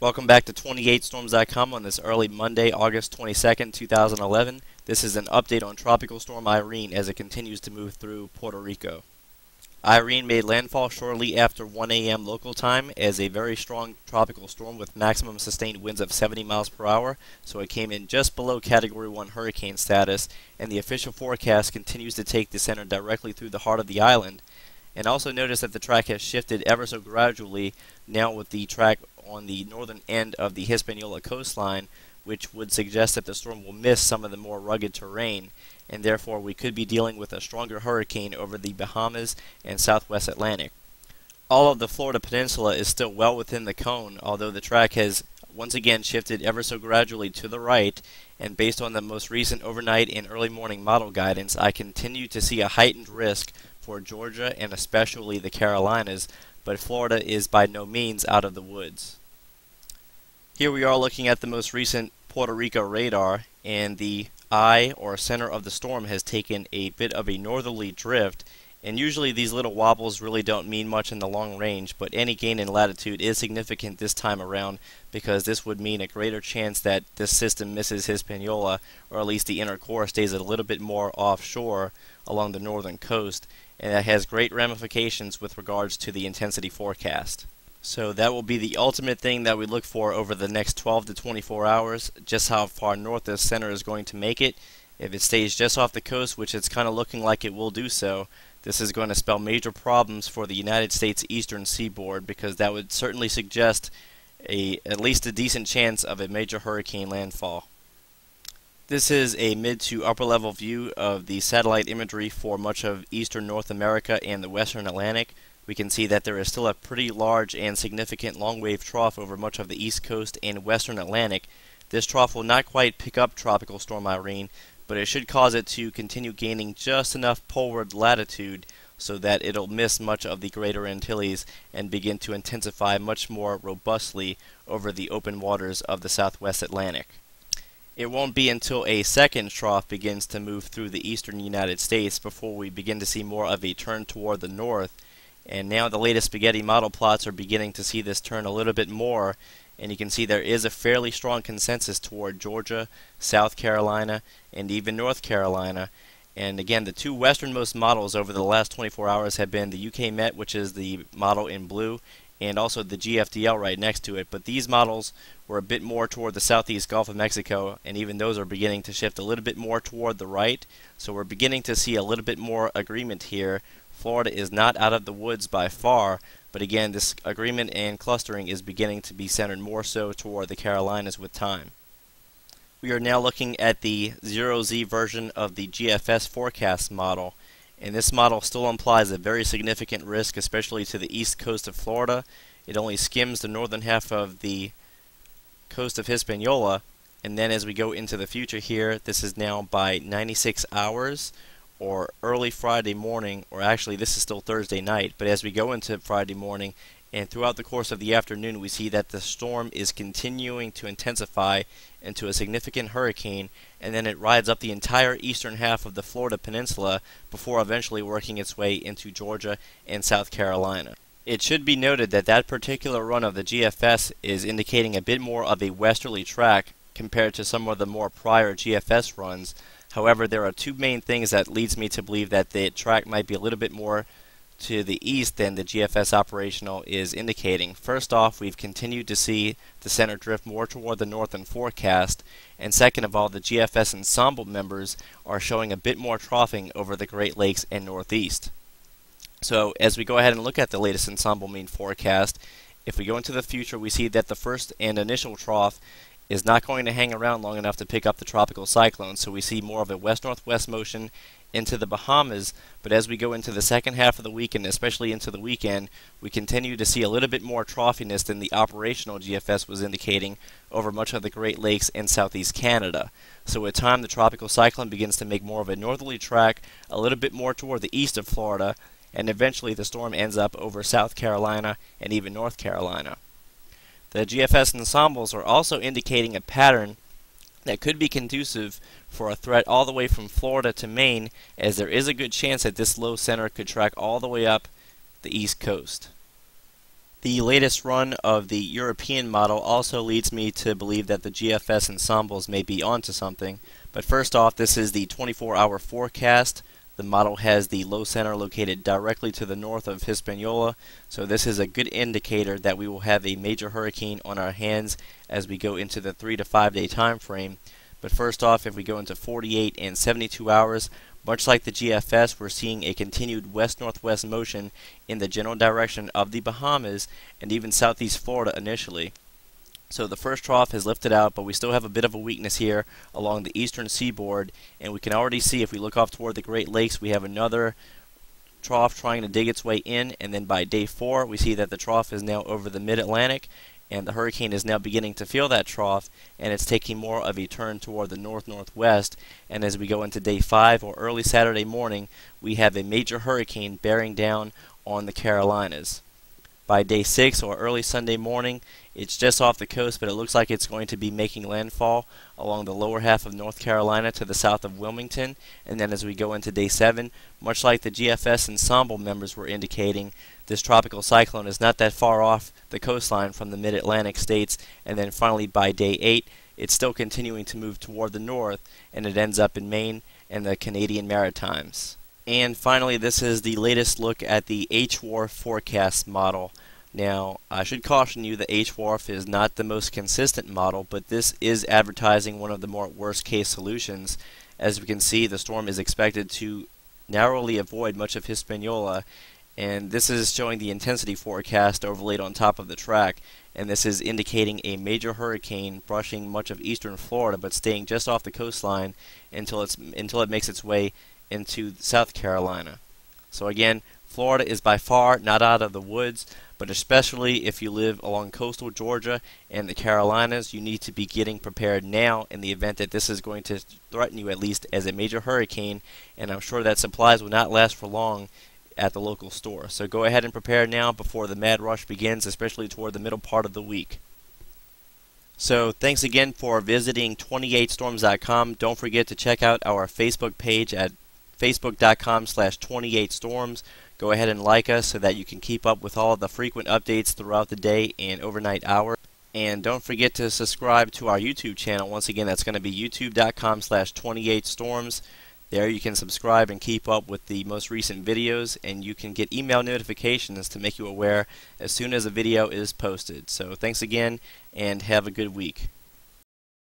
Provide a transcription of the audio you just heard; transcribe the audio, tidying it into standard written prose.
Welcome back to 28storms.com on this early Monday, August 22nd, 2011. This is an update on Tropical Storm Irene as it continues to move through Puerto Rico. Irene made landfall shortly after 1 a.m. local time as a very strong tropical storm with maximum sustained winds of 70 miles per hour, so it came in just below Category 1 hurricane status, and the official forecast continues to take the center directly through the heart of the island. And also notice that the track has shifted ever so gradually now with the track on the northern end of the Hispaniola coastline, which would suggest that the storm will miss some of the more rugged terrain, and therefore we could be dealing with a stronger hurricane over the Bahamas and southwest Atlantic. All of the Florida peninsula is still well within the cone, although the track has once again shifted ever so gradually to the right, and based on the most recent overnight and early morning model guidance, I continue to see a heightened risk for Georgia and especially the Carolinas, but Florida is by no means out of the woods. Here we are looking at the most recent Puerto Rico radar, and the eye or center of the storm has taken a bit of a northerly drift, and usually these little wobbles really don't mean much in the long range, but any gain in latitude is significant this time around because this would mean a greater chance that this system misses Hispaniola, or at least the inner core stays a little bit more offshore along the northern coast, and that has great ramifications with regards to the intensity forecast. So that will be the ultimate thing that we look for over the next 12 to 24 hours, just how far north this center is going to make it. If it stays just off the coast, which it's kind of looking like it will do so, this is going to spell major problems for the United States eastern seaboard, because that would certainly suggest at least a decent chance of a major hurricane landfall. This is a mid to upper level view of the satellite imagery for much of eastern North America and the western Atlantic. We can see that there is still a pretty large and significant long wave trough over much of the east coast and western Atlantic. This trough will not quite pick up Tropical Storm Irene, but it should cause it to continue gaining just enough poleward latitude so that it'll miss much of the greater Antilles and begin to intensify much more robustly over the open waters of the southwest Atlantic. It won't be until a second trough begins to move through the eastern United States before we begin to see more of a turn toward the north, and now the latest spaghetti model plots are beginning to see this turn a little bit more, and you can see there is a fairly strong consensus toward Georgia, South Carolina, and even North Carolina. And again, the two westernmost models over the last 24 hours have been the UK Met, which is the model in blue, and also the GFDL right next to it, but these models were a bit more toward the southeast Gulf of Mexico, and even those are beginning to shift a little bit more toward the right, so we're beginning to see a little bit more agreement here. Florida is not out of the woods by far, but again, this agreement and clustering is beginning to be centered more so toward the Carolinas with time. We are now looking at the 0Z version of the GFS forecast model, and this model still implies a very significant risk, especially to the east coast of Florida. It only skims the northern half of the coast of Hispaniola, and then as we go into the future here, this is now by 96 hours, or early Friday morning, or actually this is still Thursday night, but as we go into Friday morning and throughout the course of the afternoon, we see that the storm is continuing to intensify into a significant hurricane, and then it rides up the entire eastern half of the Florida peninsula before eventually working its way into Georgia and South Carolina. It should be noted that that particular run of the GFS is indicating a bit more of a westerly track compared to some of the more prior GFS runs. However, there are two main things that leads me to believe that the track might be a little bit more to the east than the GFS operational is indicating. First off, we've continued to see the center drift more toward the northern forecast, and second of all, the GFS ensemble members are showing a bit more troughing over the Great Lakes and Northeast. So as we go ahead and look at the latest ensemble mean forecast, if we go into the future, we see that the first and initial trough is not going to hang around long enough to pick up the tropical cyclone, so we see more of a west-northwest motion into the Bahamas, but as we go into the second half of the week and especially into the weekend, we continue to see a little bit more troughiness than the operational GFS was indicating over much of the Great Lakes and southeast Canada. So with time, the tropical cyclone begins to make more of a northerly track, a little bit more toward the east of Florida, and eventually the storm ends up over South Carolina and even North Carolina. The GFS ensembles are also indicating a pattern that could be conducive for a threat all the way from Florida to Maine, as there is a good chance that this low center could track all the way up the east coast. The latest run of the European model also leads me to believe that the GFS ensembles may be onto something. But first off, this is the 24-hour forecast. The model has the low center located directly to the north of Hispaniola, so this is a good indicator that we will have a major hurricane on our hands as we go into the 3 to 5 day time frame. But first off, if we go into 48 and 72 hours, much like the GFS, we're seeing a continued west-northwest motion in the general direction of the Bahamas and even southeast Florida initially. So the first trough has lifted out, but we still have a bit of a weakness here along the eastern seaboard, and we can already see if we look off toward the Great Lakes, we have another trough trying to dig its way in, and then by day 4 we see that the trough is now over the mid-Atlantic, and the hurricane is now beginning to feel that trough, and it's taking more of a turn toward the north-northwest. And as we go into day 5 or early Saturday morning, we have a major hurricane bearing down on the Carolinas. By day 6 or early Sunday morning, it's just off the coast, but it looks like it's going to be making landfall along the lower half of North Carolina to the south of Wilmington. And then as we go into day 7, much like the GFS ensemble members were indicating, this tropical cyclone is not that far off the coastline from the mid-Atlantic states. And then finally by day 8, it's still continuing to move toward the north, and it ends up in Maine and the Canadian Maritimes. And finally, this is the latest look at the HWRF forecast model. Now, I should caution you that HWRF is not the most consistent model, but this is advertising one of the more worst-case solutions. As we can see, the storm is expected to narrowly avoid much of Hispaniola, and this is showing the intensity forecast overlaid on top of the track, and this is indicating a major hurricane brushing much of eastern Florida, but staying just off the coastline until it makes its way into South Carolina. So again, Florida is by far not out of the woods, but especially if you live along coastal Georgia and the Carolinas, you need to be getting prepared now in the event that this is going to threaten you at least as a major hurricane, and I'm sure that supplies will not last for long at the local store. So go ahead and prepare now before the mad rush begins, especially toward the middle part of the week. So thanks again for visiting 28storms.com. Don't forget to check out our Facebook page at facebook.com/28storms. Go ahead and like us so that you can keep up with all of the frequent updates throughout the day and overnight hours. And don't forget to subscribe to our YouTube channel. Once again, that's going to be youtube.com/28storms. There you can subscribe and keep up with the most recent videos, and you can get email notifications to make you aware as soon as a video is posted. So thanks again, and have a good week.